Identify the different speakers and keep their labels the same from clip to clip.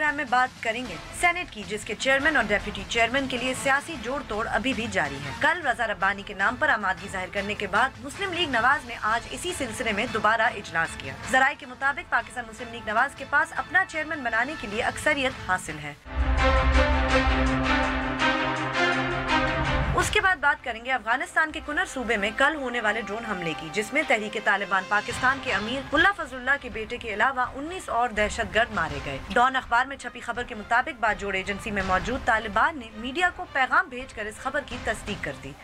Speaker 1: Programme में बात करेंगे सेनेट की, जिसके चेयरमैन और डेप्यूटी चेयरमैन के लिए सियासी जोड़ तोड़ अभी भी जारी है। कल रजा रब्बानी के नाम पर आमादगी जाहिर करने के बाद मुस्लिम लीग नवाज ने आज इसी सिलसिले में दोबारा इजलास किया। जराये के मुताबिक पाकिस्तान मुस्लिम लीग नवाज के पास अपना चेयरमैन बनाने के लिए अक्सरियत हासिल है। उसके बाद बात करेंगे अफगानिस्तान के कुनर सूबे में कल होने वाले ड्रोन हमले की, जिसमें तहरीक तालिबान पाकिस्तान के अमीर मुल्ला फजलुल्लाह के बेटे के अलावा 19 और दहशतगर्द मारे गए। डॉन अखबार में छपी खबर के मुताबिक बाजोड़ एजेंसी में मौजूद तालिबान ने मीडिया को पैगाम भेजकर इस खबर की तस्दीक कर दी।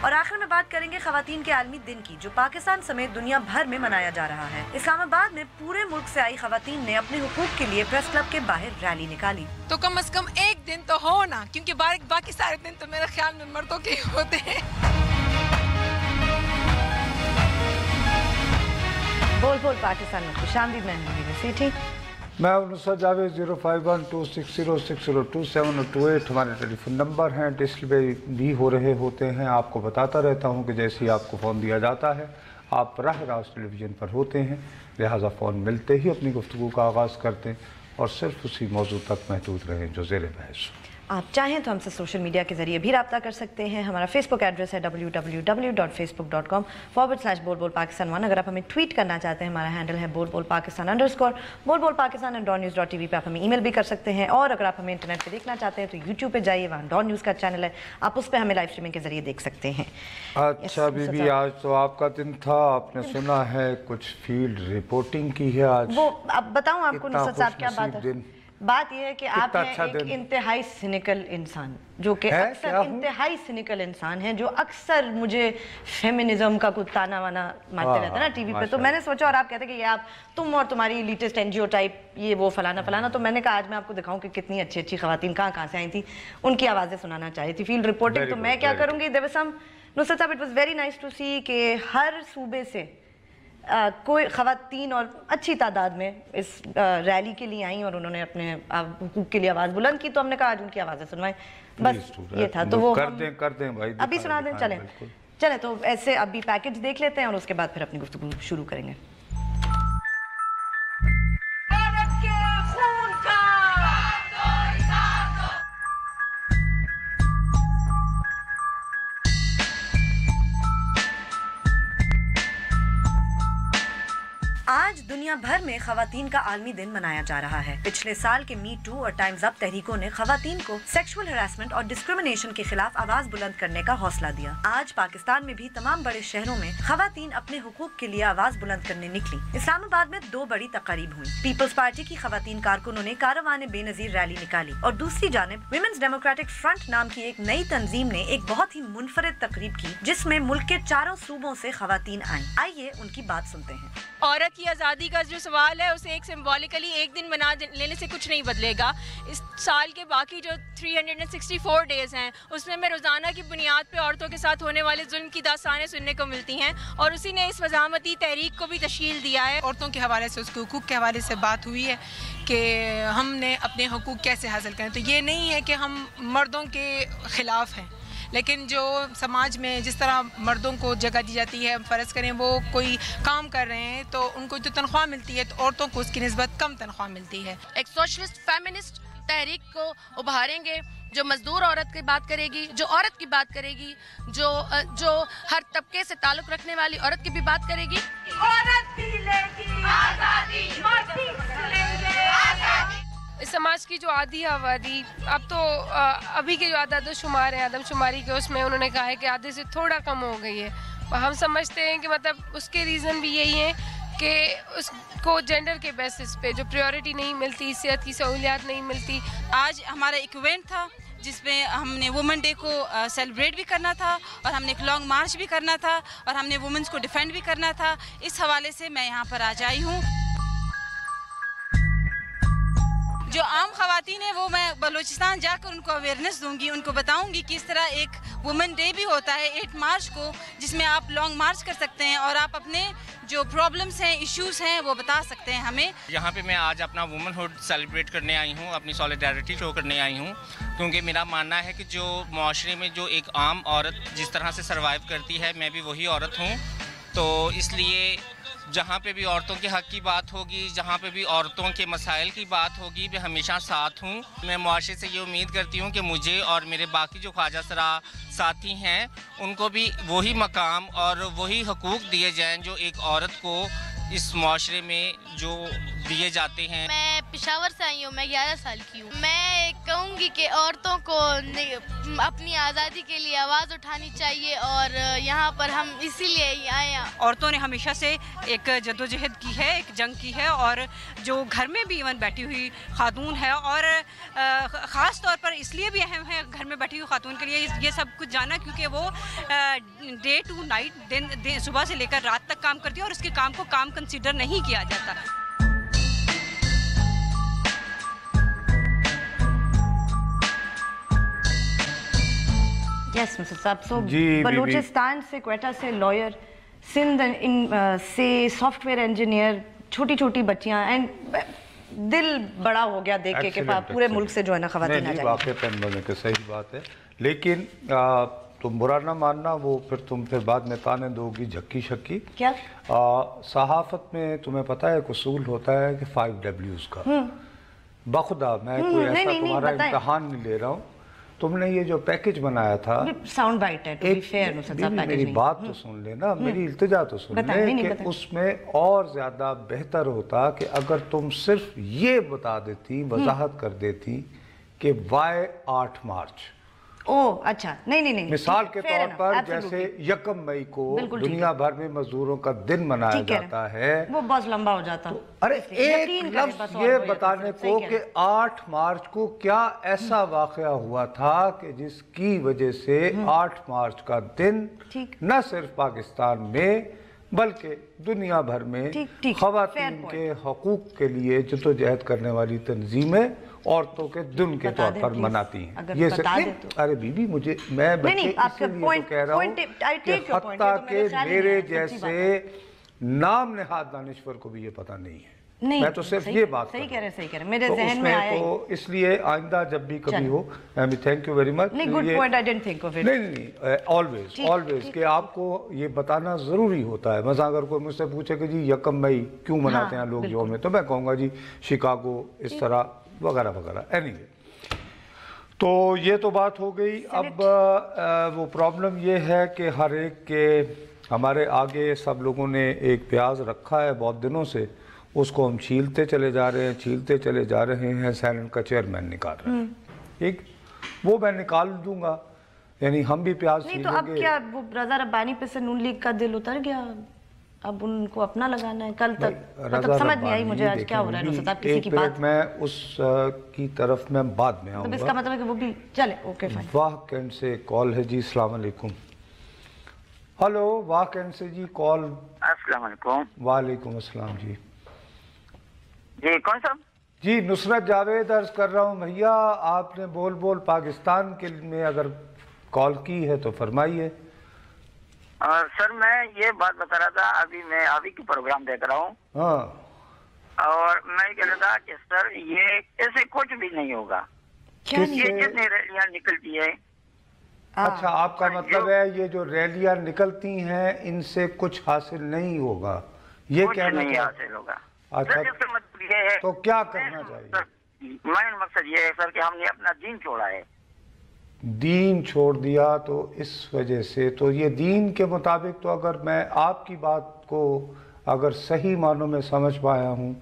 Speaker 1: और आखिर में बात करेंगे खवातीन के आलमी दिन की, जो पाकिस्तान समेत दुनिया भर में मनाया जा रहा है। इस्लामाबाद में पूरे मुल्क से आई खवातीन ने अपने हुकूक के लिए प्रेस क्लब के बाहर रैली निकाली।
Speaker 2: तो कम से कम एक दिन तो हो ना, क्योंकि बाकी सारे दिन तो मेरे ख्याल में मर्दों के होते हैं।
Speaker 1: बोल बोल पाकिस्तान में खुशामदीद, मैं हूं
Speaker 3: मैं नुसरत जावेद। 05126060227 और 28 हमारे टेलीफोन नंबर हैं, डिस्प्ले भी हो रहे होते हैं। आपको बताता रहता हूं कि जैसे ही आपको फ़ोन दिया जाता है आप राह रास्त टेलीविज़न पर होते हैं, लिहाजा फ़ोन मिलते ही अपनी गुफ्तगू का आगाज़ करते हैं और सिर्फ उसी मौजू तक महदूद रहें जो ज़ेर बहस।
Speaker 1: आप चाहें तो हमसे सोशल मीडिया के जरिए भी रब्ता कर सकते हैं। हमारा फेसबुक एड्रेस है www.facebook.com/बोल-बोल-पाकिस्तान1। अगर आप हमें ट्वीट करना चाहते हैं, हमारा हैंडल है बोल-बोल-पाकिस्तान_। बोल-बोल-पाकिस्तान @news.tv पे आप हमें ईमेल भी कर सकते हैं। और अगर आप हमें इंटरनेट पे देखना चाहते हैं तो यूट्यूब पे जाइए, वहाँ डॉन न्यूज़ का चैनल है, आप उस पर हमें लाइव स्ट्रीमिंग के जरिए देख सकते हैं।
Speaker 3: अच्छा बीबी, आज तो आपका दिन था, आपने सुना है कुछ फील्ड रिपोर्टिंग की है आज।
Speaker 1: वो अब बताऊँ आपको नुसरत साहब क्या बात है? बात यह है कि आप हैं एक इंतहाई सिनिकल इंसान, जो कि अक्सर इंतहाई सिनिकल इंसान है, जो अक्सर मुझे फेमिनिज्म का कुछ ताना वाना मारते रहते हैं ना टीवी पे। तो मैंने सोचा, और आप कहते हैं कि ये आप तुम और तुम्हारी लेटेस्ट एनजीओ टाइप ये वो फलाना फलाना, तो मैंने कहा आज मैं आपको दिखाऊं कि कितनी अच्छी अच्छी खवातीन कहाँ से आई थी, उनकी आवाज़ें सुनाना चाह रही थी। फील्ड रिपोर्टिंग तो मैं क्या करूँगी, नुसरत साहब, it was very nice to see कि हर सूबे से कोई खवातीन और अच्छी तादाद में इस रैली के लिए आई और उन्होंने अपने हुकूक के लिए आवाज़ बुलंद की। तो हमने कहा आज उनकी आवाज़ें सुनवाएं, बस ये था। तो वो
Speaker 3: कर दें भाई,
Speaker 1: अभी सुना दें। चलें तो ऐसे अभी पैकेज देख लेते हैं और उसके बाद फिर अपनी गुफ्तगू शुरू करेंगे। आज दुनिया भर में खवातीन का आलमी दिन मनाया जा रहा है। पिछले साल के मी टू और टाइम्स अप तहरीकों ने खवातीन को सेक्सुअल हैरेसमेंट और डिस्क्रिमिनेशन के खिलाफ आवाज बुलंद करने का हौसला दिया। आज पाकिस्तान में भी तमाम बड़े शहरों में खवातीन अपने हुकूक के लिए आवाज बुलंद करने निकली। इस्लामाबाद में 2 बड़ी तकारीब हुई। पीपल्स पार्टी की खवातीन कारकुनों ने कारवाने बेनजीर रैली निकाली और दूसरी जानिब विमेंस डेमोक्रेटिक फ्रंट नाम की एक नई तंजीम ने एक बहुत ही मुनफरिद तकरीब की, जिसमें मुल्क के 4 सूबों से खवातीन आई। आइए उनकी बात सुनते हैं।
Speaker 2: औरत की आज़ादी का जो सवाल है, उसे एक सिंबॉलिकली एक दिन मना लेने से कुछ नहीं बदलेगा। इस साल के बाकी जो 364 डेज़ हैं, उसमें मैं रोज़ाना की बुनियाद पे औरतों के साथ होने वाले जुल्म की दास्तानें सुनने को मिलती हैं और उसी ने इस वज़ामती तहरीक को भी तश्कील दिया है। औरतों के हवाले से, उसके हुकूक के हवाले से बात हुई है कि हमने अपने हुकूक कैसे हासिल करें। तो ये नहीं है कि हम मर्दों के ख़िलाफ़ हैं, लेकिन जो समाज में जिस तरह मर्दों को जगह दी जाती है, फ़र्ज़ करें वो कोई काम कर रहे हैं तो उनको जो तनख्वाह मिलती है तो औरतों को उसकी निस्बत कम तनख्वाह मिलती है।
Speaker 4: एक सोशलिस्ट फेमिनिस्ट तहरीक को उभारेंगे जो मजदूर औरत की बात करेगी, जो औरत की बात करेगी, जो हर तबके से ताल्लुक़ रखने वाली औरत की भी बात करेगी।
Speaker 2: औरत भी लेगी आज़ादी, मर्द भी लेंगे आज़ादी।
Speaker 5: इस समाज की जो आधी आबादी, अब तो अभी के जो आदमशुमार है, आदमशुमारी के उसमें उन्होंने कहा है कि आधे से थोड़ा कम हो गई है। हम समझते हैं कि मतलब उसके रीज़न भी यही है कि उसको जेंडर के बेसिस पे जो प्रायोरिटी नहीं मिलती, सेहत की सहूलियात नहीं मिलती।
Speaker 6: आज हमारा एक इवेंट था जिसमें हमने वुमेन डे को सेलिब्रेट भी करना था और हमने एक लॉन्ग मार्च भी करना था और हमने वुमेन्स को डिफेंड भी करना था। इस हवाले से मैं यहाँ पर आज आई हूँ। जो आम ख़वातीन हैं वो मैं बलूचिस्तान जाकर उनको अवेयरनेस दूंगी, उनको बताऊंगी कि इस तरह एक वुमेन डे भी होता है 8 मार्च को, जिसमें आप लॉन्ग मार्च कर सकते हैं और आप अपने जो प्रॉब्लम्स हैं, इश्यूज़ हैं, वो बता सकते हैं हमें।
Speaker 7: यहाँ पे मैं आज अपना वुमेनहुड सेलिब्रेट करने आई हूँ, अपनी सॉलिडारिटी शो करने आई हूँ, क्योंकि मेरा मानना है कि जो माशरे में जो एक आम औरत जिस तरह से सर्वाइव करती है, मैं भी वही औरत हूँ। तो इसलिए جہاں پہ بھی عورتوں کے حق کی بات ہوگی، جہاں پہ بھی عورتوں کے مسائل کی بات ہوگی، میں ہمیشہ ساتھ ہوں۔ میں معاشرے سے یہ امید کرتی ہوں کہ مجھے اور میرے باقی جو خواجہ سرا ساتھی ہیں ان کو بھی وہی مقام اور وہی حقوق دیے جائیں جو ایک عورت کو اس معاشرے میں جو دیے جاتے ہیں۔
Speaker 8: میں پشاور سے آئی ہوں، میں 11 سال کی ہوں۔ میں کہوں گی کہ عورتوں کو اپنی آزادی کے لیے آواز اٹھانی چاہیے اور یہاں پر ہم اسی لیے ہی آئے ہیں۔
Speaker 6: عورتوں نے ہمیشہ سے ایک جدوجہد کی ہے، ایک جنگ کی ہے، اور جو گھر میں بھی ایون بیٹھی ہوئی خاتون ہے، اور خاص طور پر اس لیے بھی اہم ہے گھر میں بیٹھی ہوئی خاتون کے لیے یہ سب کچھ جانا، کیونکہ وہ ڈے ٹو نائٹ صبح سے لے کر رات تک کام کرتی ہے اور اس کے کام کو کام کنسیڈر نہیں کیا جاتا۔
Speaker 1: یس مسٹر صاحب، سو بلوچستان سے، کوئٹہ سے لائر، سندھ سے سافٹ ویئر انجینئر، چھوٹی چھوٹی بچیاں، اینڈ دل بڑا ہو گیا دیکھ کے کہ پورے ملک سے جو ہے نا خواتین آ جائیں۔
Speaker 3: واقعی پہننے کے صحیح بات ہے، لیکن تم برا نہ ماننا، وہ تم پھر بعد میں تانے دو گی جھکی شکی۔
Speaker 1: کیا
Speaker 3: صحافت میں تمہیں پتہ ہے ایک اصول ہوتا ہے کہ 5 Ws کا۔ بخدا میں کوئی ایسا تمہارا امتحان نہیں لے رہا ہوں، تم نے یہ جو پیکج بنایا تھا،
Speaker 1: ساؤنڈ بائٹ ہے،
Speaker 3: میری بات تو سن لینا، میری التجا تو سن لے کہ اس میں اور زیادہ بہتر ہوتا کہ اگر تم صرف یہ بتا دیتی، وضاحت کر دیتی کہ why 8 مارچ۔
Speaker 1: اچھا، نہیں،
Speaker 3: مثال کے طور پر جیسے 1 مئی کو دنیا بھر میں مزدوروں کا دن منایا جاتا ہے،
Speaker 1: وہ بہت لمبا ہو جاتا۔
Speaker 3: ارے ایک لفظ یہ بتانے کو کہ 8 مارچ کو کیا ایسا واقعہ ہوا تھا کہ جس کی وجہ سے 8 مارچ کا دن نہ صرف پاکستان میں بلکہ دنیا بھر میں خواتین کے حقوق کے لیے جدوجہد کرنے والی تنظیمیں عورتوں کے دن کے طور پر مناتی ہیں۔ یہ ارے بی بی، مجھے میں بچے اس لیے تو کہہ رہا ہوں کہ حتیٰ کہ میرے جیسے نام نہاد دانشور کو بھی یہ پتہ نہیں ہے۔ میں تو صرف یہ بات
Speaker 1: صحیح کہہ رہے میرے ذہن میں آیا،
Speaker 3: تو اس لیے آئندہ جب بھی کبھی ہو، تھینک یو ویری مچ۔ نہیں، آلویز کہ آپ کو یہ بتانا ضروری ہوتا ہے۔ مثلا اگر کوئی مجھ سے پوچھے کہ جی 1 مئی کیوں مناتے ہیں لوگ یوم میں، تو میں کہوں گا جی شکاگو اس طرح وغیرہ وغیرہ۔ اینیوے، تو یہ تو بات ہو گئی۔ اب وہ پرابلم یہ ہے کہ ہر ایک کے ہمارے آگے سب لوگوں نے ایک پیاز رکھا ہے بہت دنوں سے، اس کو ہم چھیلتے چلے جا رہے ہیں، سینٹ کا چیئرمین نکال رہے ہیں، ٹھیک، وہ میں نکال دوں گا، یعنی ہم بھی پیاز چھیلیں گے۔
Speaker 1: نہیں تو اب کیا وہ رضا ربانی پہ سے نون لیگ کا دل اتر گیا، اب ان کو اپنا لگانا ہے؟ کل تک سمجھ نہیں آئی مجھے آج کیا ہو رہا ہے نصرت صاحب، کسی کی بات
Speaker 3: میں اس کی طرف میں بعد میں آؤں گا۔
Speaker 1: اس کا مطلب ہے کہ وہ بھی چلے، اوکے فائن۔
Speaker 3: واہ کینٹ سے کال ہے جی، السلام علیکم۔ ہلو، واہ کینٹ سے جی کال۔
Speaker 9: السلام علیکم۔
Speaker 3: وعلیکم السلام جی۔
Speaker 9: جی کون صاحب؟
Speaker 3: جی نصرت جاوید عرض کر رہا ہوں بھیا، آپ نے بول پاکستان کے میں اگر کال کی ہے تو فرمائیے۔
Speaker 9: سر میں یہ بات بتا رہا تھا، ابھی میں ابھی کی پروگرام دیکھ رہا ہوں،
Speaker 3: ہاں،
Speaker 9: اور میں کہہ رہا تھا کہ سر یہ ایسے کچھ بھی نہیں ہوگا، یہ جتنی ریلیاں نکلتی ہے۔
Speaker 3: اچھا، آپ کا مطلب ہے یہ جو ریلیاں نکلتی ہیں ان سے کچھ حاصل نہیں ہوگا، یہ کہنا
Speaker 9: نہیں حاصل ہوگا۔
Speaker 3: اچھا، تو کیا کرنا چاہیے؟
Speaker 9: مین مقصد یہ ہے سر کہ ہم نے اپنا دین چھوڑا ہے۔
Speaker 3: دین چھوڑ دیا تو اس وجہ سے، تو یہ دین کے مطابق تو اگر میں آپ کی بات کو اگر صحیح معنوں میں سمجھ پایا ہوں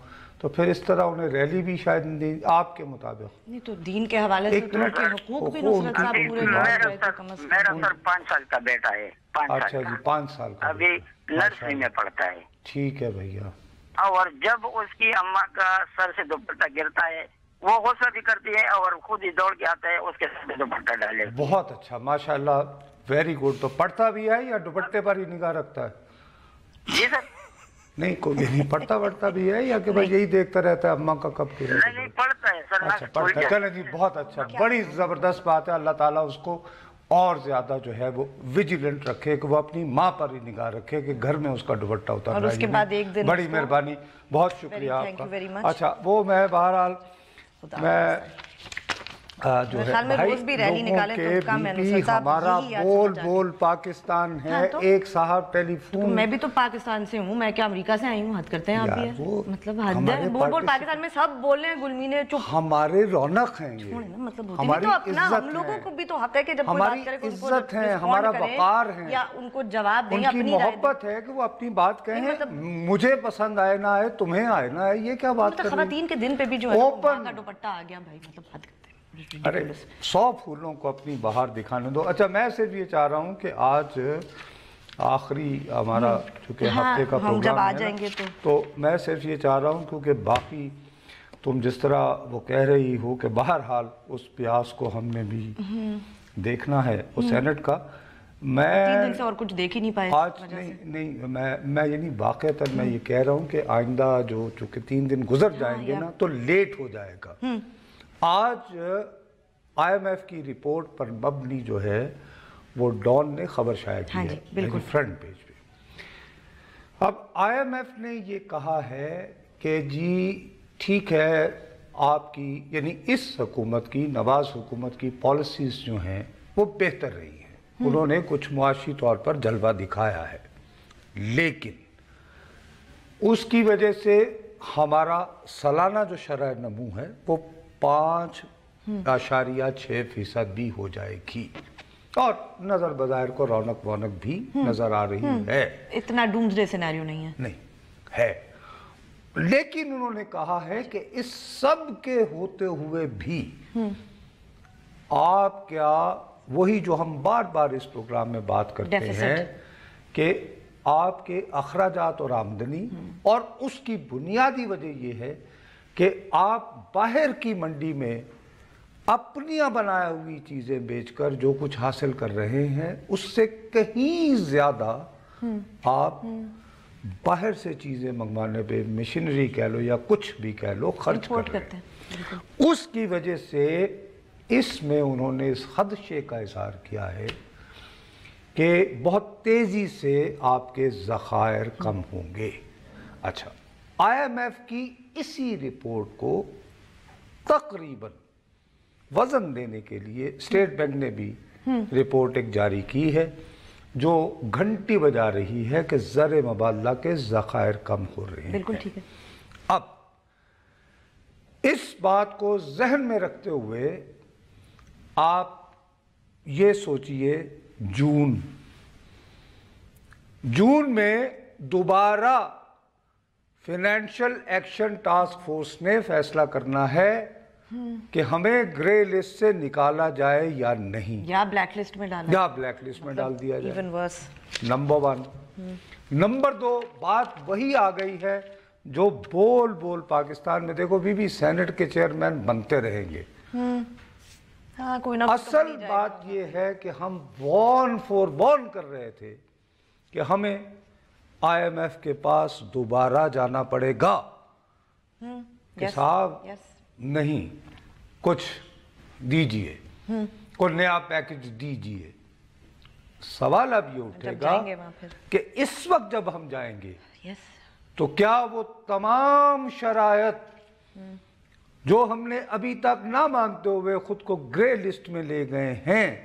Speaker 3: تو پھر اس طرح انہیں ریلی بھی شاید نہیں آپ کے مطابق۔
Speaker 1: نہیں تو دین کے حوالے سے تو ان کے حقوق بھی نصرت صاحب پورے
Speaker 9: میرا سر 5 سال کا بیٹا ہے، 5 سال کا۔
Speaker 3: اچھا جی، 5 سال کا،
Speaker 9: ابھی نرسری میں پڑھتا ہے۔
Speaker 3: ٹھیک ہے بھیا۔
Speaker 9: اور جب اس کی اماں کا سر سے دوپٹہ گرتا ہے وہ غصہ بھی کرتی ہے اور خود ہی دوڑ کے آتا ہے اس کے سر سے دوپٹہ ڈالے۔
Speaker 3: بہت اچھا، ماشاءاللہ، ویری گڈ۔ تو پڑھتا بھی ہے یا دوپٹے پر ہی نگاہ رکھتا ہے؟
Speaker 9: جی سر،
Speaker 3: نہیں کوئی نہیں، پڑھتا بھی ہے یا کہ بھائی یہی دیکھتا رہتا ہے اماں کا کب کی؟
Speaker 9: نہیں پڑھتا ہے سر۔
Speaker 3: اچھا پڑھتا ہے، چلیں جی، بہت اچھا، بڑی زبردست بات ہے۔ اللہ تعالیٰ اس کو اور زیادہ جو ہے وہ ویجیلنٹ رکھے کہ وہ اپنی ماں پر ہی نگاہ رکھے کہ گھر میں اس کا دوپٹہ اتار رہا ہے۔
Speaker 1: اور اس کے بعد ایک دن
Speaker 3: بڑی مہربانی، بہت شکریہ آپ کا۔ اچھا، وہ میں بہرحال میں جو ہے بھائی لوگوں کے بی پی ہمارا بول بول پاکستان ہے. ایک صاحب ٹیلی فون.
Speaker 1: میں بھی تو پاکستان سے ہوں, میں کیا امریکہ سے آئی ہوں؟ حد کرتے ہیں آپ بھی. مطلب حد ہے, بول بول پاکستان میں سب بول رہے ہیں, گلمینے چپ.
Speaker 3: ہمارے رونق ہیں یہ,
Speaker 1: مطلب
Speaker 3: ہماری عزت
Speaker 1: ہم لوگوں کو بھی تو حق ہے کہ جب کوئی بات کرے
Speaker 3: ہماری عزت ہے, ہمارا وقار ہے,
Speaker 1: یا ان کو جواب دیں,
Speaker 3: ان کی محبت ہے کہ وہ اپنی بات کہیں. مجھے پسند آئے نہ آئے, تمہیں آئے نہ آئے, یہ کیا بات کر رہی ہیں؟
Speaker 1: خواتین کے دن پہ بھی جو ہے کا دوپٹہ آ گیا بھائی, مطلب حد.
Speaker 3: ارے 100 پھولوں کو اپنی بہار دکھانے دو. اچھا میں صرف یہ چاہ رہا ہوں کہ آج آخری ہمارا چونکہ ہفتے کا پروگرام ہے تو میں صرف یہ چاہ رہا ہوں کیونکہ باقی تم جس طرح وہ کہہ رہی ہو کہ بہرحال اس پیاس کو ہم نے بھی دیکھنا ہے اس سینٹ کا. میں
Speaker 1: 3 دن سے اور کچھ دیکھ ہی نہیں پائے
Speaker 3: آج. نہیں میں یعنی واقعتاً میں یہ کہہ رہا ہوں کہ آئندہ جو چونکہ 3 دن گزر جائیں گے نا تو لیٹ ہو جائے گا. آج آئی ایم ایف کی رپورٹ پر مبنی جو ہے وہ ڈان نے خبر شائع کی ہے بالکل فرنٹ پیج پہ. اب آئی ایم ایف نے یہ کہا ہے کہ جی ٹھیک ہے آپ کی یعنی اس حکومت کی نواز حکومت کی پالیسیز جو ہیں وہ بہتر رہی ہیں, انہوں نے کچھ معاشی طور پر جلوہ دکھایا ہے, لیکن اس کی وجہ سے ہمارا سالانہ جو شرح نمو ہے وہ 5.6% بھی ہو جائے گی, اور نظر بظاہر کو رونق وونق بھی نظر آ رہی ہے.
Speaker 1: اتنا ڈومسڈے سینیریو نہیں ہے,
Speaker 3: نہیں ہے, لیکن انہوں نے کہا ہے کہ اس سب کے ہوتے ہوئے بھی آپ کیا وہی جو ہم بار بار اس پروگرام میں بات کرتے ہیں کہ آپ کے اخراجات اور آمدنی, اور اس کی بنیادی وجہ یہ ہے کہ آپ باہر کی منڈی میں اپنیاں بنائی ہوئی چیزیں بیچ کر جو کچھ حاصل کر رہے ہیں اس سے کہیں زیادہ آپ باہر سے چیزیں منگوانے پہ مشینری کہہ لو یا کچھ بھی کہہ لو خرچ کر رہے ہیں. اس کی وجہ سے اس میں انہوں نے اس خدشے کا اظہار کیا ہے کہ بہت تیزی سے آپ کے ذخائر کم ہوں گے. اچھا آئی ایم ایف کی اسی رپورٹ کو تقریباً وزن دینے کے لیے اسٹیٹ بینک نے بھی رپورٹ ایک جاری کی ہے جو گھنٹی بجا رہی ہے کہ زر مبادلہ کے ذخائر کم ہو رہے ہیں.
Speaker 1: بالکل ٹھیک ہے.
Speaker 3: اب اس بات کو ذہن میں رکھتے ہوئے آپ یہ سوچئے جون میں دوبارہ فائنینشل ایکشن ٹاسک فورس نے فیصلہ کرنا ہے کہ ہمیں گرے لسٹ سے نکالا جائے یا نہیں,
Speaker 1: یا بلیک لسٹ میں
Speaker 3: ڈال دیا جائے. نمبر 1. نمبر 2 بات وہی آ گئی ہے جو بول پاکستان میں دیکھو بی سینٹ کے چیئرمین بنتے رہیں گے. اصل بات یہ ہے کہ ہم وارن کر رہے تھے کہ ہمیں آئی ایم ایف کے پاس دوبارہ جانا پڑے گا کہ صاحب نہیں کچھ دیجئے, کوئی نیا پیکج دیجئے. سوال اب یہ اٹھے گا کہ اس وقت جب ہم جائیں گے تو کیا وہ تمام شرائط جو ہم نے ابھی تک نہ مانتے ہوئے خود کو گرے لسٹ میں لے گئے ہیں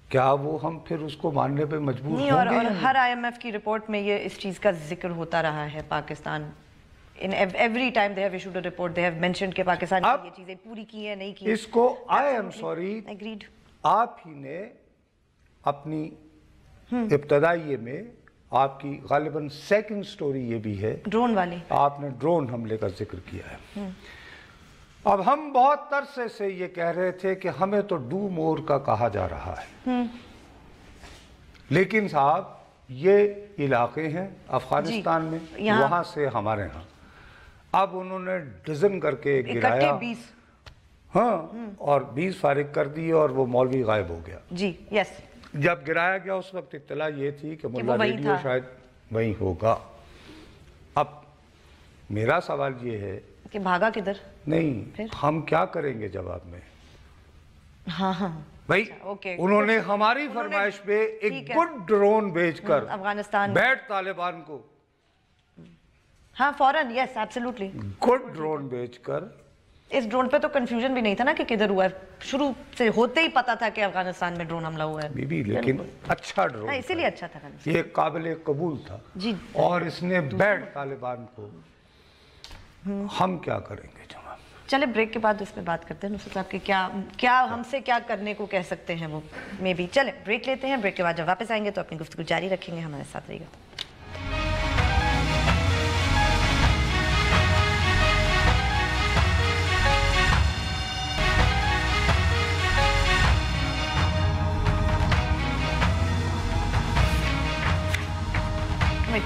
Speaker 3: کیا وہ ہم پھر اس کو ماننے پہ مجبور ہوں گے؟
Speaker 1: اور ہر آئی ایم ایف کی رپورٹ میں یہ اس چیز کا ذکر ہوتا رہا ہے. Pakistan every time they have issued a report they have mentioned کہ پاکستان یہ چیزیں پوری کی ہیں نہیں کی.
Speaker 3: اس کو I am sorry آپ ہی نے اپنی ابتدائیے میں آپ کی غالباً سیکنڈ سٹوری یہ بھی ہے
Speaker 1: ڈرون والی, آپ
Speaker 3: نے ڈرون حملے کا ذکر کیا ہے. اب ہم بہت عرصے سے یہ کہہ رہے تھے کہ ہمیں تو ڈو مور کا کہا جا رہا ہے, لیکن صاحب یہ علاقے ہیں افغانستان میں, وہاں سے ہمارے ہاں اب انہوں نے ڈزن کر کے گرایا, ہاں, اور 20 فارغ کر دی اور وہ مولوی غائب ہو گیا.
Speaker 1: جی یس,
Speaker 3: جب گرایا گیا اس وقت اطلاع یہ تھی کہ ملا ریڈیو شاید وہیں ہوگا. اب میرا سوال یہ ہے
Speaker 1: کہ بھاگا کدھر؟
Speaker 3: نہیں, ہم کیا کریں گے جواب میں؟
Speaker 1: ہاں
Speaker 3: بھائی انہوں نے ہماری فرمائش پہ ایک گڈ ڈرون بھیج کر
Speaker 1: افغانستان
Speaker 3: بیٹھ طالبان کو,
Speaker 1: ہاں فوراً, یس ایبسلیوٹلی,
Speaker 3: گڈ ڈرون بھیج کر
Speaker 1: इस ड्रोन पे तो कंफ्यूजन भी नहीं था ना कि किधर हुआ है, शुरू से होते ही पता था कि अफगानिस्तान में ड्रोन हमला हुआ है
Speaker 3: बीबी, लेकिन अच्छा ड्रोन,
Speaker 1: इसीलिए अच्छा था,
Speaker 3: ये काबिल कबूल था
Speaker 1: जी।
Speaker 3: और इसने बैठ तालिबान को, हम क्या करेंगे जनाब?
Speaker 1: चले ब्रेक के बाद इस पे बात करते हैं नुसरत साहब कि क्या हमसे क्या करने को कह सकते हैं वो, मे बी। चले ब्रेक लेते हैं, ब्रेक के बाद जब वापस आएंगे तो अपनी गुफ्तगू जारी रखेंगे, हमारे साथ रहिएगा।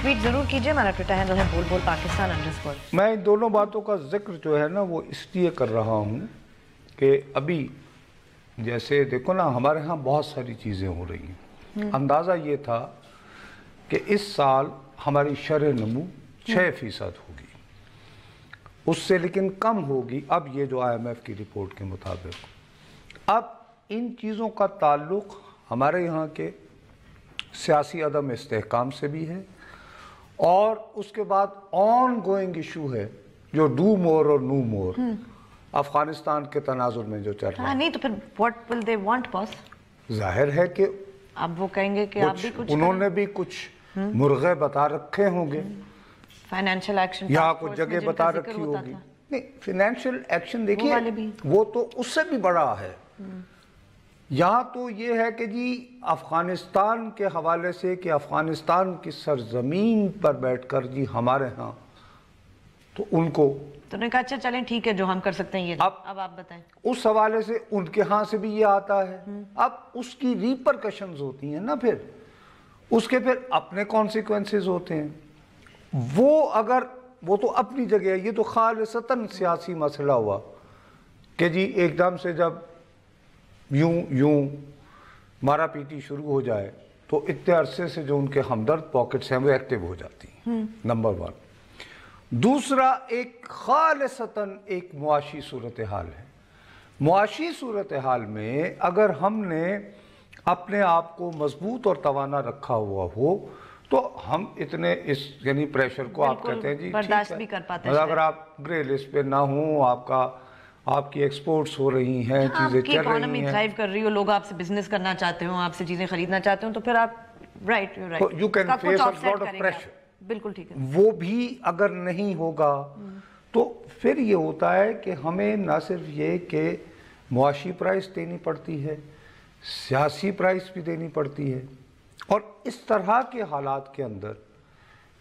Speaker 1: ट्वीट जरूर कीजिए, हमारा ट्विटर हैंडल है बोल पाकिस्तान_।
Speaker 3: मैं इन दोनों बातों का जिक्र जो है ना वो इसलिए कर रहा हूँ कि अभी जैसे देखो ना हमारे यहाँ बहुत सारी चीज़ें हो रही हैं। अंदाज़ा ये था कि इस साल हमारी शरह नमू 6% होगी, उससे लेकिन कम होगी अब ये जो IMF की रिपोर्ट के मुताबिक। अब इन चीज़ों का ताल्लुक़ हमारे यहाँ के सियासी अदम इस्तेहकाम से भी है और उसके बाद ऑन गोइंग इशू है जो डू मोर और नो मोर अफगानिस्तान के तनाजुर में जो चल रहा है।
Speaker 1: नहीं तो फिर what will they want boss?
Speaker 3: जाहिर है कि
Speaker 1: अब वो कहेंगे कि आप भी कुछ,
Speaker 3: उन्होंने भी कुछ मुर्गे बता रखे होंगे,
Speaker 1: फाइनेंशियल एक्शन
Speaker 3: या कुछ जगह बता रखी होगी। नहीं, फाइनेंशियल एक्शन देखिए वो तो उससे भी बड़ा है। यहाँ तो ये है कि जी अफ़गानिस्तान के हवाले से कि अफ़गानिस्तान की सरजमीन पर बैठकर जी हमारे यहाँ तो उनको
Speaker 1: तो उन्होंने कहा अच्छा चलें ठीक है जो हम कर सकते हैं ये। अब आप बताएं।
Speaker 3: उस हवाले से उनके यहाँ से भी ये आता है। अब उसकी रिपरकशंस होती हैं ना, फिर उसके फिर अपने कॉन्सिक्वेंसेस होते हैं। वो अगर वो तो अपनी जगह है, ये तो खालिसतन सियासी मसला हुआ कि जी एकदम से जब यूं मारा पीटी शुरू हो जाए तो इतने अरसे से जो उनके हमदर्द पॉकेट्स हैं वो एक्टिव हो जाती हैं, नंबर 1। दूसरा एक खालिसतन एक मुआशी सूरत हाल है। मुआशी सूरत हाल में अगर हमने अपने आप को मजबूत और तवाना रखा हुआ हो तो हम इतने इस यानी प्रेशर को आप कहते हैं जी
Speaker 1: बर्दाश्त भी कर पाते हैं।
Speaker 3: अगर आप ग्रे लिस्ट पे ना हो, आपकी एक्सपोर्ट्स हो रही हैं, चीजें चल रही हैं,
Speaker 1: ड्राइव कर रही हो, लोग आपसे बिजनेस करना चाहते हो, आपसे चीजें खरीदना चाहते हो, तो फिर आप right
Speaker 3: you can face a lot of pressure.
Speaker 1: बिल्कुल ठीक है।
Speaker 3: वो भी अगर नहीं होगा तो फिर ये होता है कि हमें ना सिर्फ ये कि मुआशी प्राइस देनी पड़ती है, सियासी प्राइस भी देनी पड़ती है। और इस तरह के हालात के अंदर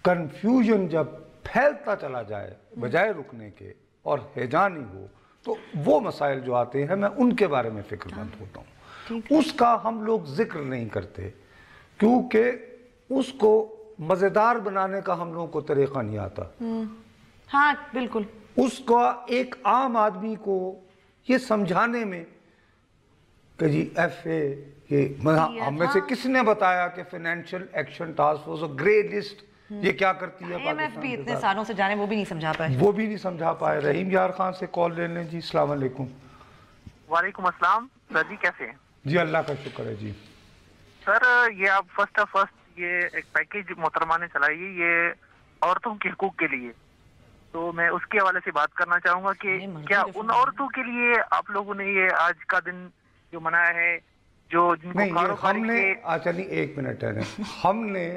Speaker 3: कंफ्यूजन जब फैलता चला जाए बजाय रुकने के और हैजानी हो तो वो मसाइल जो आते हैं मैं उनके बारे में फिक्रमंद होता हूँ। उसका हम लोग जिक्र नहीं करते क्योंकि उसको मज़ेदार बनाने का हम लोगों को तरीक़ा नहीं आता।
Speaker 1: हाँ बिल्कुल।
Speaker 3: उसका एक आम आदमी को ये समझाने में कि जी FA ये हमें से किसने बताया कि फाइनेंशियल एक्शन टास्क फोर्स और ग्रे लिस्ट ये क्या करती है?
Speaker 1: IMF भी इतने सालों से जाने वो भी नहीं समझा पाए।
Speaker 3: रहीम यार खान से कॉल ले लें जी। अस्सलाम वालेकुम।
Speaker 10: वालेकुम अस्सलाम सर जी, कैसे हैं?
Speaker 3: जी अल्लाह का शुक्र है जी।
Speaker 10: सर ये आप फर्स्ट ये एक पैकेज मोहतरमा ने चलाई है ये औरतों के हुकूक के लिए, तो मैं उसके हवाले से बात करना चाहूंगा कि क्या उन औरतों के लिए आप लोगों ने ये आज का दिन जो मनाया है जो जिनको
Speaker 3: हमने चलिए एक मिनट है हमने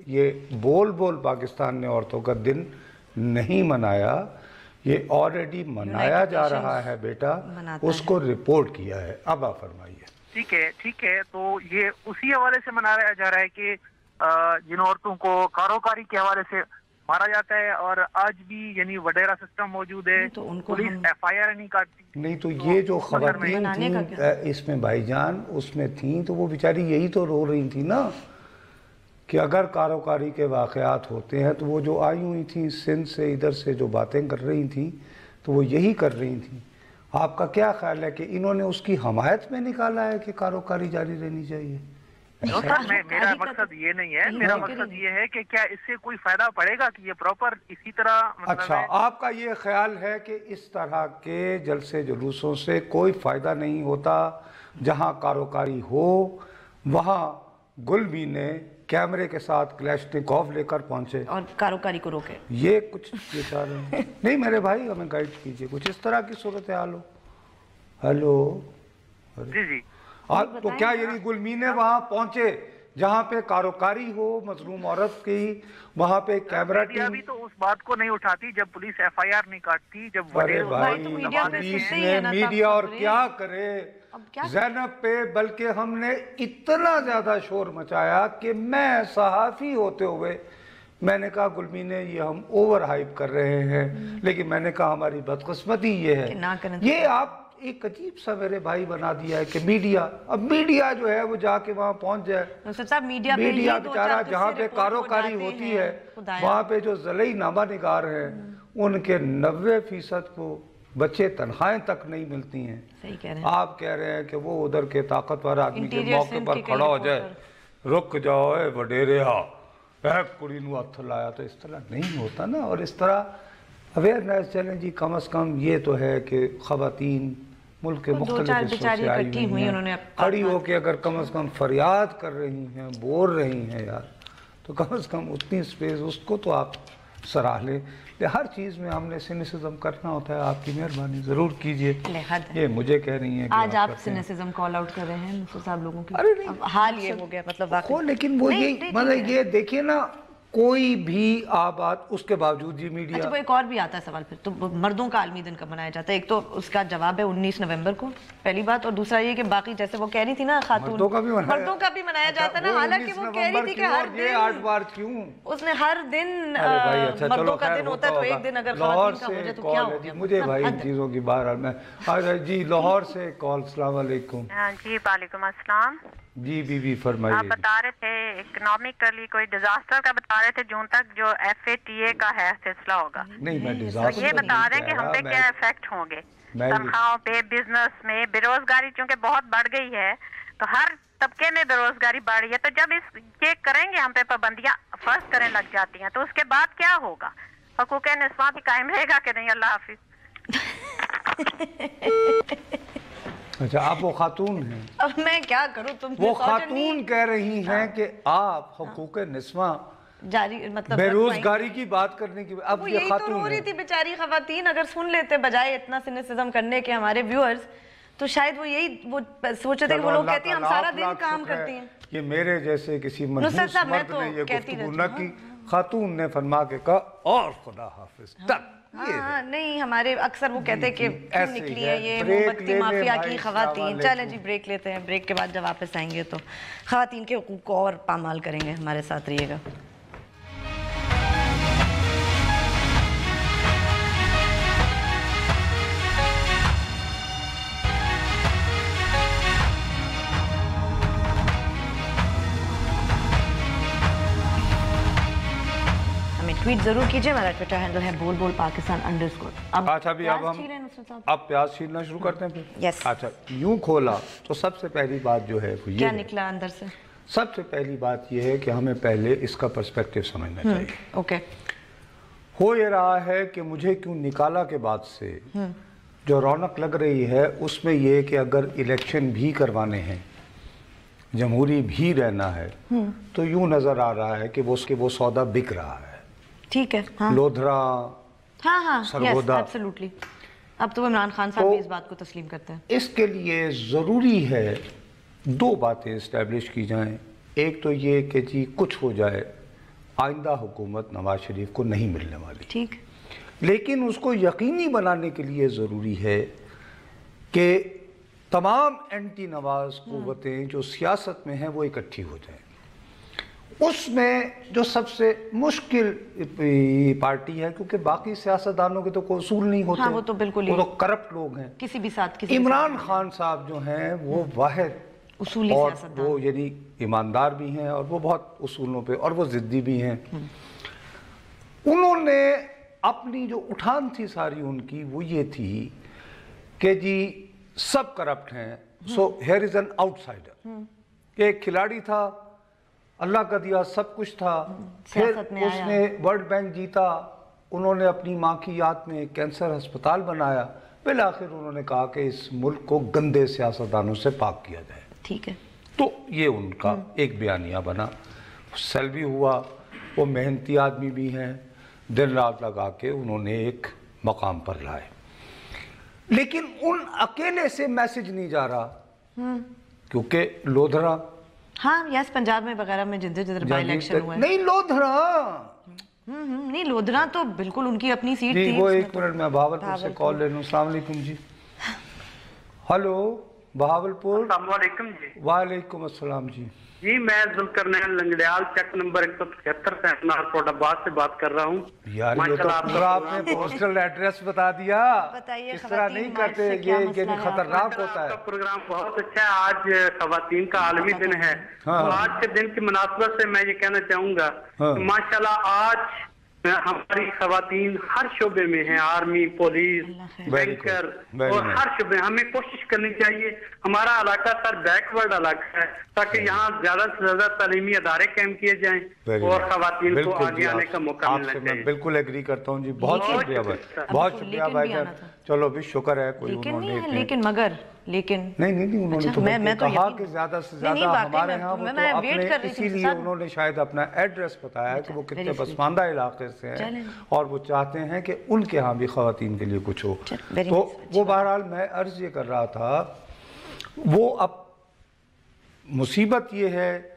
Speaker 3: ये बोल पाकिस्तान ने औरतों का दिन नहीं मनाया, ये ऑलरेडी मनाया जा रहा है बेटा, उसको रिपोर्ट किया है। अब आप फरमाइए।
Speaker 10: ठीक है तो ये उसी हवाले से मनाया जा रहा है कि जिन औरतों को कारोबारी के हवाले से मारा जाता है और आज भी यानी वडेरा सिस्टम मौजूद है, तो पुलिस FIR नहीं काटती।
Speaker 3: नहीं तो ये जो खवातीन थी इसमें भाईजान उसमें थी तो वो बेचारी यही तो रो रही थी ना कि अगर कारोबारी के वाक़यात होते हैं तो वो जो आई हुई थी सिंध से इधर से जो बातें कर रही थी तो वो यही कर रही थी। आपका क्या ख्याल है कि इन्होंने उसकी हमायत में निकाला है कि कारोबारी जारी रहनी चाहिए?
Speaker 10: मेरा मकसद ये नहीं है, मेरा मकसद ये है कि क्या इससे कोई फायदा पड़ेगा कि ये प्रॉपर इसी तरह
Speaker 3: अच्छा आपका ये ख्याल है कि इस तरह के जलसे जुलूसों से कोई फायदा नहीं होता, जहां कारोबारी हो वहां गुलमी ने कैमरे के साथ क्लैशनिकोव लेकर पहुंचे
Speaker 1: और कारोकारी को रोके।
Speaker 3: ये कुछ विचार हैं। नहीं मेरे भाई, हमें गाइड कीजिए, कुछ इस तरह की सूरत हाल हो। हेलो
Speaker 10: जी
Speaker 3: तो क्या यदि गुलमी ने वहां पहुंचे जहां पे कारोकारी हो मजलूम औरत की, वहां पे कैमरा टीम
Speaker 10: भी तो उस बात को नहीं उठाती जब पुलिस FIR नहीं काटती, जब
Speaker 3: अरे भाई पुलिस ने मीडिया और क्या करे ज़ैनब पे, बल्कि हमने इतना ज्यादा शोर मचाया कि मैं सहाफी होते हुए मैंने कहा गुलमी ने ये हम ओवर हाइप कर रहे हैं, लेकिन मैंने कहा हमारी बदकिस्मती ये है, ये आप एक अजीब सा मेरे भाई बना दिया है कि मीडिया, अब मीडिया जो है वो जाके वहाँ पहुँच जाए।
Speaker 1: मीडिया
Speaker 3: बेचारा जहाँ पे कारोकारी होती है वहाँ पे जो ज़लई नामा निगार है उनके 90% को बच्चे तनख्वाहें तक नहीं मिलती हैं।
Speaker 1: सही कह रहे हैं।
Speaker 3: आप कह रहे हैं कि वो उधर के ताकतवर आदमी के मौके पर खड़ा हो जाए, रुक जाओ वडेरे कुड़ी नू हथ लाया, तो इस तरह नहीं होता ना। और इस तरह अवेयरनेस चलें जी, कम अज़ कम ये तो है कि ख़वातीन मुल्क के मुख्तलिफ हिस्सों से आई हुई हैं, खड़ी होकर अगर कम अज़ कम फरियाद कर रही हैं, बोल रही हैं यार, तो कम अज़ कम उतनी स्पेस उसको तो आप सराह लें। हर चीज़ में हमने सिनिसिज्म करना होता है, आपकी मेहरबानी ज़रूर कीजिए। ये मुझे कह रही हैं
Speaker 1: आज आप सिनिसिज्म कॉल आउट कर रहे हैं मुफ्ती साहब लोगों की। अरे नहीं, हाल ये हो गया मतलब
Speaker 3: लेकिन वो ये मतलब ये देखिए ना, कोई भी आबाद उसके बावजूद ही मीडिया।
Speaker 1: अच्छा, वो एक और भी आता है सवाल फिर तो मर्दों का आलमी दिन कब मनाया जाता है? एक तो उसका जवाब है 19 नवंबर को, पहली बात, और दूसरा ये कि बाकी जैसे वो कह रही थी ना खातून, मर्दों का भी मनाया जाता है ना, हालांकि वो कह रही थी कि हर दिन 8 बार क्यों उसने हर दिन मर्दों का दिन होता है, तो एक दिन अगर खातून का हो जाए तो क्या हो गया?
Speaker 3: मुझे भाई इन चीजों की बाहर में जी लाहौर से कॉल। अस्सलाम वालेकुम।
Speaker 11: जी वालेकुम अस्सलाम।
Speaker 3: जी बीबी फरमाइए।
Speaker 11: आप बता रहे थे इकोनॉमिकली कोई डिजास्टर का बता रहे थे, जून तक जो FATA का है सिलसिला होगा।
Speaker 3: नहीं मैं डिजास्टर
Speaker 11: ये बता रहे हैं कि हम पे क्या इफेक्ट होंगे तनख्वाहों पे, बिजनेस में, बेरोजगारी चूंकि बहुत बढ़ गई है तो हर तबके में बेरोजगारी बढ़ रही है, तो जब इस ये करेंगे हम पे पाबंदियां फर्ज करने लग जाती हैं तो उसके बाद क्या होगा? हकूक़ निस्वां भी कायम रहेगा कि नहीं? अल्लाह हाफिज।
Speaker 3: अच्छा, आप वो खातून हैं।
Speaker 1: अब मैं क्या करूं, तुम
Speaker 3: वो खातून कह रही हैं कि आप हुकूक निस्वां
Speaker 1: जारी मतलब
Speaker 3: बेरोजगारी की बात करने की, अब ये खातून
Speaker 1: तो हो रही थी बेचारी खवातीन, अगर सुन लेते बजाय इतना सिनिसिज्म करने के हमारे व्यूअर्स, तो शायद वो यही वो सोचते थे कि वो लोग कहती हैं हम सारा दिन काम करती हैं।
Speaker 3: ये मेरे जैसे किसी मनहूस मर्द ने ये गुफ्तगू न की, खातून ने फरमा के कहा और खुदा हाफिज तक।
Speaker 1: हाँ नहीं, हमारे अक्सर वो कहते हैं कि क्यों निकली है ये मोमबत्ती माफिया की खवातीन। चलें जी ब्रेक लेते हैं, ब्रेक के बाद जब वापस आएंगे तो खवातीन के हुकूक को और पामाल करेंगे। हमारे साथ रहिएगा। ट्वीट जरूर कीजिए, मेरा ट्विटर हैंडल है बोल पाकिस्तान _।
Speaker 3: अच्छा अभी अब प्याज छीलना शुरू करते हैं फिर।
Speaker 1: यस।
Speaker 3: अच्छा यूं खोला तो सबसे पहली बात जो है वो ये
Speaker 1: क्या निकला अंदर से?
Speaker 3: सबसे पहली बात ये है कि हमें पहले इसका पर्सपेक्टिव समझना चाहिए।
Speaker 1: ओके।
Speaker 3: हो ये रहा है कि मुझे क्यों निकाला के बाद से जो रौनक लग रही है उसमें ये कि अगर इलेक्शन भी करवाने हैं, जमहूरी भी रहना है, तो यूं नजर आ रहा है कि वो सौदा बिक रहा है।
Speaker 1: ठीक है। हाँ।
Speaker 3: लोधरा,
Speaker 1: हाँ,
Speaker 3: सरगोदा,
Speaker 1: एब्सोल्युटली। अब तो इमरान खान साहब भी इस बात को तस्लीम करते हैं।
Speaker 3: इसके लिए ज़रूरी है दो बातें इस्टेब्लिश की जाएं। एक तो ये कि जी कुछ हो जाए, आइंदा हुकूमत नवाज शरीफ को नहीं मिलने वाली,
Speaker 1: ठीक,
Speaker 3: लेकिन उसको यकीनी बनाने के लिए ज़रूरी है कि तमाम एंटी नवाज कुव्वतें जो सियासत में हैं वो इकट्ठी हो जाएं। उसमें जो सबसे मुश्किल पार्टी है, क्योंकि बाकी सियासतदानों के तो कोई उसूल नहीं होते।
Speaker 1: हाँ, वो तो बिल्कुल
Speaker 3: वो तो करप्ट लोग हैं
Speaker 1: किसी भी साथ।
Speaker 3: इमरान खान साहब जो हैं वो वाहिद
Speaker 1: उसूली सियासतदान,
Speaker 3: वो यानी ईमानदार भी हैं और वो बहुत उसूलों पे और वो जिद्दी भी हैं। उन्होंने अपनी जो उठान थी सारी उनकी वो ये थी कि जी सब करप्ट हैं, so here is an outsider. एक खिलाड़ी था, अल्लाह का दिया सब कुछ था, फिर उसने वर्ल्ड बैंक जीता, उन्होंने अपनी माँ की याद में कैंसर अस्पताल बनाया, फिर आखिर उन्होंने कहा कि इस मुल्क को गंदे सियासतदानों से पाक किया जाए।
Speaker 1: ठीक है।
Speaker 3: तो ये उनका एक बयानिया बना। सैलरी हुआ, वो मेहनती आदमी भी हैं, दिन रात लगा के उन्होंने एक मकाम पर लाए, लेकिन उन अकेले से मैसेज नहीं जा रहा, क्योंकि लोधरा,
Speaker 1: हाँ यस, पंजाब में वगैरह में जिधर बाई इलेक्शन हुआ है,
Speaker 3: नहीं लोधरा,
Speaker 1: नहीं लोधरा तो बिल्कुल उनकी अपनी सीट थी।
Speaker 3: वो एक मिनट में बहावलपुर से कॉल ले लूं। अस्सलाम वालेकुम जी। हेलो बहावलपुर।
Speaker 12: अस्सलाम वालेकुम जी।
Speaker 3: वालेकुम अस्सलाम जी।
Speaker 12: जी मैं जुल्करनैन लंगड़ियाल चक नंबर 175 से नारकोटाबाद से बात कर रहा हूँ।
Speaker 3: यार ये तो पूरा आपने पोस्टल एड्रेस बता दिया, इस तरह नहीं करते, ये खतरनाक होता है।
Speaker 12: प्रोग्राम बहुत अच्छा है, आज खवातीन का आलमी दिन है। तो आज के दिन की मुनासबत से मैं ये कहना चाहूंगा माशाल्लाह आज हमारी खवातीन हर शोबे में हैं, आर्मी, पुलिस, बैंकर और हर शोबे। हमें कोशिश करनी चाहिए, हमारा इलाका सर बैकवर्ड इलाका है, ताकि यहाँ ज्यादा से ज्यादा तालीमी अदारे कायम किए जाएं और खवातीन को आगे आने का मौका मिलना चाहिए।
Speaker 3: बिल्कुल एग्री करता हूँ जी, बहुत शुक्रिया भाई, बहुत शुक्रिया भाई जान। चलो भी शुक्र है कोई
Speaker 1: लेकिन
Speaker 3: नहीं उन्होंने तो मैं कहा कि ज्यादा से ज्यादा हमारे यहाँ वो तो अपने, इसीलिए उन्होंने शायद अपना एड्रेस बताया कि वो कितने पसमानदा इलाके से हैं और वो चाहते हैं कि उनके यहाँ भी खवातीन के लिए कुछ हो। तो वो बहरहाल मैं अर्ज ये कर रहा था, वो अब मुसीबत ये है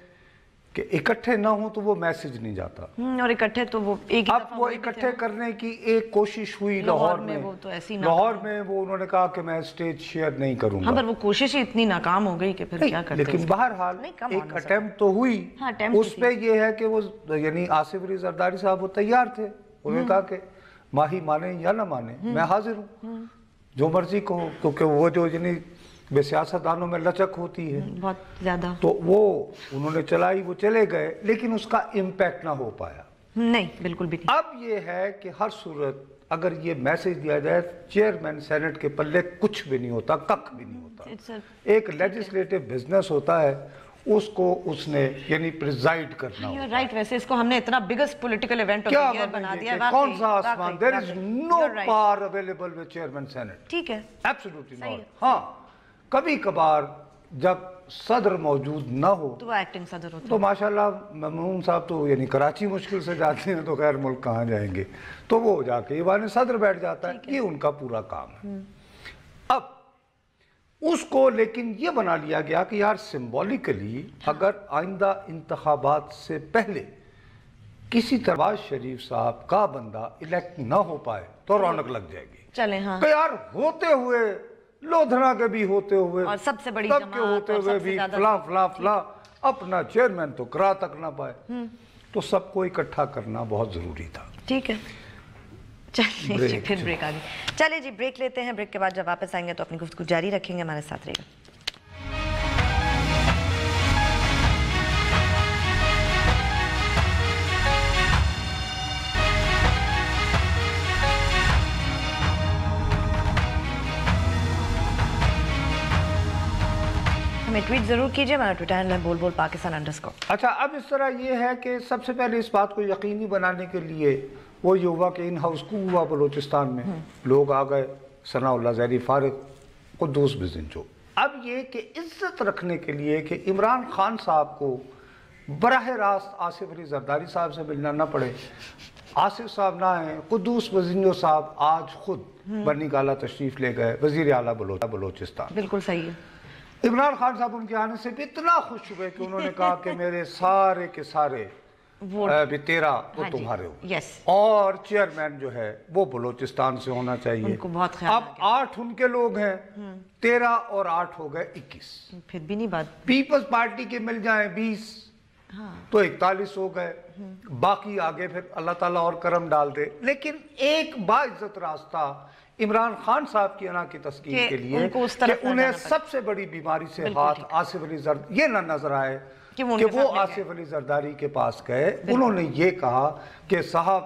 Speaker 3: कि इकट्ठे ना हो तो वो मैसेज नहीं जाता,
Speaker 1: और इकट्ठे तो वो एक
Speaker 3: अब वो इकट्ठे करने की एक कोशिश हुई लाहौर में,
Speaker 1: वो तो ऐसी
Speaker 3: लाहौर में वो उन्होंने कहा कि मैं स्टेज शेयर नहीं करूंगा।
Speaker 1: हाँ, पर वो कोशिश ही इतनी नाकाम हो गई कि फिर क्या करते।
Speaker 3: लेकिन बहरहाल एक अटेम्प्ट तो हुई। उस पे ये है कि वो यानी आसिफ अली जरदारी साहब वो तैयार थे, उन्होंने कहा कि माही माने या ना माने मैं हाजिर हूँ, जो मर्जी कहो, क्योंकि वो जो यानी सियासतदानों में लचक होती है
Speaker 1: बहुत ज्यादा, तो
Speaker 3: वो उन्होंने चलाई, वो चले गए, लेकिन उसका इम्पैक्ट ना हो पाया।
Speaker 1: नहीं, बिल्कुल भी नहीं।
Speaker 3: अब ये है कि हर सूरत अगर ये मैसेज दिया जाए, चेयरमैन सेनेट के पल्ले कुछ भी नहीं होता, कख भी नहीं होता। एक लेजिस्लेटिव बिजनेस होता है, उसको उसने यानी प्रिजाइड करना होता है।
Speaker 1: राइट, वैसे इसको हमने इतना biggest political event of the year बना दिया है।
Speaker 3: कौन सा आसमान, there is no power available with chairman senate.
Speaker 1: ठीक है,
Speaker 3: एब्सोल्युटली नॉट। हाँ, कभी कभार जब सदर मौजूद ना हो
Speaker 1: तो वो एक्टिंग सदर होता है,
Speaker 3: तो माशाल्लाह ममनून साहब तो यानी कराची मुश्किल से जाते हैं, तो खैर मुल्क कहाँ जाएंगे, तो वो जाके ईवान सदर बैठ जाता है, ये उनका पूरा काम है। अब उसको लेकिन ये बना लिया गया कि यार सिंबॉलिकली अगर आइंदा इंतखाबात से पहले किसी तरह शरीफ साहब का बंदा इलेक्ट ना हो पाए तो रौनक लग जाएगी।
Speaker 1: चले हाँ,
Speaker 3: तो यार होते हुए लोधरा के भी होते हुए
Speaker 1: और सबसे बड़ी
Speaker 3: जमात के होते हुए भी फला अपना चेयरमैन तो करा तक ना पाए, तो सबको इकट्ठा करना बहुत जरूरी था।
Speaker 1: ठीक है, चलिए जी, फिर ब्रेक आ गई। चलिए जी, ब्रेक लेते हैं, ब्रेक के बाद जब वापस आएंगे तो अपनी गुफ्तगू जारी रखेंगे, हमारे साथ रहिएगा। हमें ट्वीट जरूर कीजिए, हमारा ट्विटर हैंडल है बोल पाकिस्तान _
Speaker 3: अच्छा, अब इस तरह ये है कि सबसे पहले इस बात को यकीनी बनाने के लिए वो ये हुआ कि इन हाउस को हुआ बलूचिस्तान में लोग आ गए, सनाउल्लाह ज़हरी फारिग, कुद्दूस बिज़िंजो। अब ये कि इज्जत रखने के लिए कि इमरान खान साहब को बराह रास्त आसिफ अली जरदारी साहब से मिलना ना पड़े, आसिफ साहब ना आए, कुद्दूस बिज़िंजो साहब आज खुद बनी गाला तशरीफ ले गए, वज़ीर आला बलूचिस्तान।
Speaker 1: बिल्कुल सही है।
Speaker 3: इमरान खान साहब उनके आने से भी इतना खुश हुए कि उन्होंने कहा कि मेरे सारे के सारे भी 13 वो तुम्हारे हो।
Speaker 1: यस,
Speaker 3: और चेयरमैन जो है वो बलूचिस्तान से होना चाहिए।
Speaker 1: उनको बहुत ख्याल
Speaker 3: अब 8 उनके लोग हैं, 13 और 8 हो गए 21।
Speaker 1: फिर भी नहीं बात,
Speaker 3: पीपल्स पार्टी के मिल जाए 20 तो 41 हो गए, बाकी आगे फिर अल्लाह ताला और करम डाल दे। लेकिन एक बाइज्जत रास्ता इमरान खान साहब की अना की तस्कीन के लिए कि उन्हें सबसे बड़ी बीमारी से हाथ आसिफ अली ये ना नजर आए कि वो आसिफ अली जरदारी के पास गए। उन्होंने ये कहा कि साहब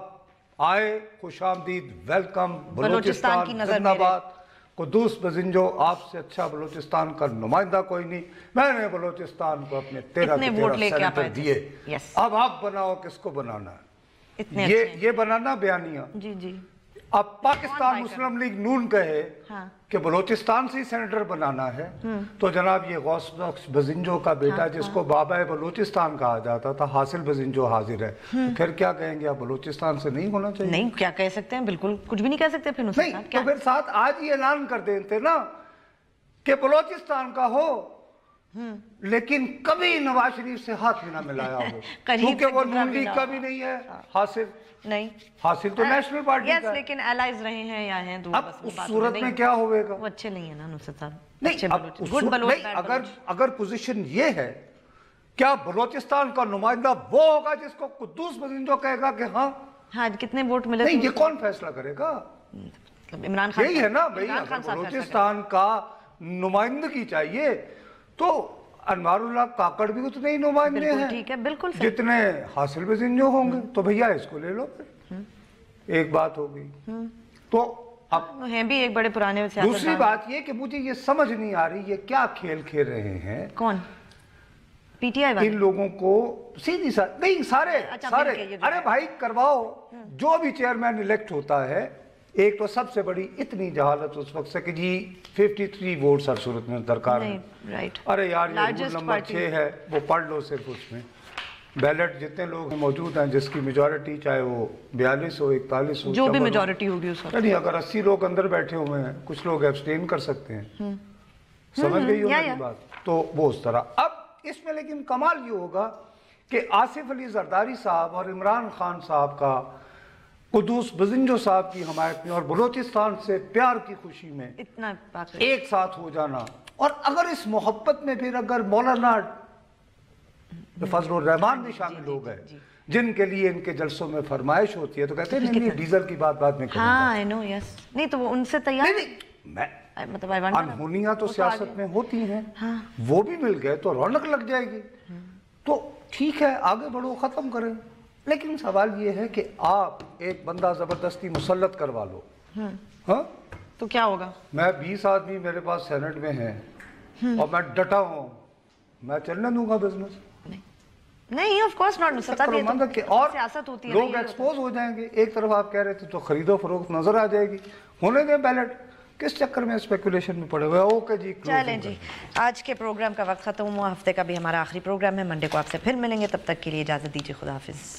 Speaker 3: आए, खुशामदीद, वेलकम, बलूचिस्तान जिंदाबाद, कुद्दूस बिज़िंजो आपसे अच्छा बलूचिस्तान का नुमाइंदा कोई नहीं, मैंने बलूचिस्तान को अपने 13 सेनेटर दिए, अब आप बनाओ किसको बनाना है, ये बनाना बयानिया।
Speaker 1: जी जी।
Speaker 3: अब पाकिस्तान मुस्लिम लीग नून कहे کہ بلوچستان سے ہی سینیٹر بنانا ہے تو جناب یہ غوث بخش بزنجو کا بیٹا جس کو بابا بلوچستان کہا جاتا تھا حاصل بزنجو حاضر ہے، پھر کیا کہیں گے آپ بلوچستان سے نہیں ہونا چاہیے؟
Speaker 1: نہیں، کیا کہہ سکتے ہیں، بالکل کچھ بھی نہیں کہہ سکتے پھر
Speaker 3: نہیں، تو پھر ساتھ آج ہی اعلان کر دیتے نا کہ بلوچستان کا ہو لیکن کبھی نواز شریف سے ہاتھ بھی نہ ملایا ہو، کیونکہ وہ نون لیگ کا بھی نہیں ہے حاصل، نہیں حاصل تو نیشنل پارٹی کا ہے،
Speaker 1: لیکن الائز رہے ہیں یا ہیں دور،
Speaker 3: اب اس صورت میں کیا ہوئے گا؟
Speaker 1: وہ اچھے نہیں ہیں نا نصرت صاحب،
Speaker 3: نہیں، اگر پوزیشن یہ ہے کیا بلوچستان کا نمائندہ وہ ہوگا جس کو قدوس بزنجو کہے گا کہ ہاں
Speaker 1: کتنے ووٹ ملے؟
Speaker 3: نہیں، یہ کون فیصلہ کرے گا؟
Speaker 1: عمران خان
Speaker 3: یہی ہے نا بھائی، بلوچستان کا نمائندگی چاہیے تو انوار اللہ کاکڑ بھی اتنے ہی نمائندے ہیں جتنے حاصل بزنجو ہوں گے، تو بھیا اس کو لے لو پھر، ایک بات ہوگی۔ تو اب
Speaker 1: ہیں بھی ایک بڑے پرانے،
Speaker 3: دوسری بات یہ کہ مجھے یہ سمجھ نہیں آ رہی یہ کیا کھیل کھیل رہے ہیں،
Speaker 1: کون پی ٹی آئی والے،
Speaker 3: ان لوگوں کو سیدھی نہیں سارے ارے بھائی کرواؤ، جو بھی چیئرمین الیکٹ ہوتا ہے، ایک تو سب سے بڑی اتنی جہالت اس وقت سے کہ جی 53 ووٹس ہر صورت میں درکار ہیں، ارے یار یہ رول نمبر 6 ہے وہ پڑھ لو، صرف اس میں بیلٹ جتنے لوگ موجود ہیں جس کی میجورٹی چاہے وہ 42 ہو 41 ہو،
Speaker 1: جو بھی میجورٹی ہوگی اس وقت،
Speaker 3: نہیں اگر 80 لوگ اندر بیٹھے ہوئے ہیں کچھ لوگ ایبسٹین کر سکتے ہیں، سمجھ گئی ہو میری بات؟ تو وہ اس طرح۔ اب اس میں لیکن کمال یہ ہوگا کہ آصف علی زرداری صاحب اور عمران خان صاحب کا قدوس بزنجو صاحب کی حمایت میں اور بلوچستان سے پیار کی خوشی میں ایک ساتھ ہو جانا، اور اگر اس محبت میں پھر اگر مولانا فضل الرحمان بھی شامل ہو گئے جن کے لیے ان کے جلسوں میں فرمائش ہوتی ہے، تو کہتے ہیں نہیں ڈیزل کی بات بعد میں کریں گے،
Speaker 1: نہیں تو وہ ان سے تیار
Speaker 3: انہونیاں تو سیاست میں ہوتی ہیں، وہ بھی مل گئے تو رونق لگ جائے گی، تو ٹھیک ہے آگے بڑھو ختم کریں، لیکن سوال یہ ہے کہ آپ ایک بندہ زبردستی مسلط کروا لو، ہاں
Speaker 1: تو کیا ہوگا؟
Speaker 3: میں 20 آدمی میرے پاس سینٹ میں ہیں اور میں ڈٹا ہوں، میں چلنے دوں گا بزنس؟
Speaker 1: نہیں، آف کورس ناٹ،
Speaker 3: اور لوگ ایکسپوز ہو جائیں گے۔ ایک طرف آپ کہہ رہے تھے تو خرید و فروخت نظر آ جائے گی، ہونے دیں بیلٹ، کس چکر میں اسپیکولیشن میں پڑے ہوئے؟ اوکے جی،
Speaker 1: چلیں جی، آج کے پروگرام کا وقت ختم ہوا، ہفتے کا بھی ہمارا آخری پروگرام ہے، منڈے کو آپ سے پھر ملیں گے، تب تک کے لیے اجازت دیجیے، خدا حافظ۔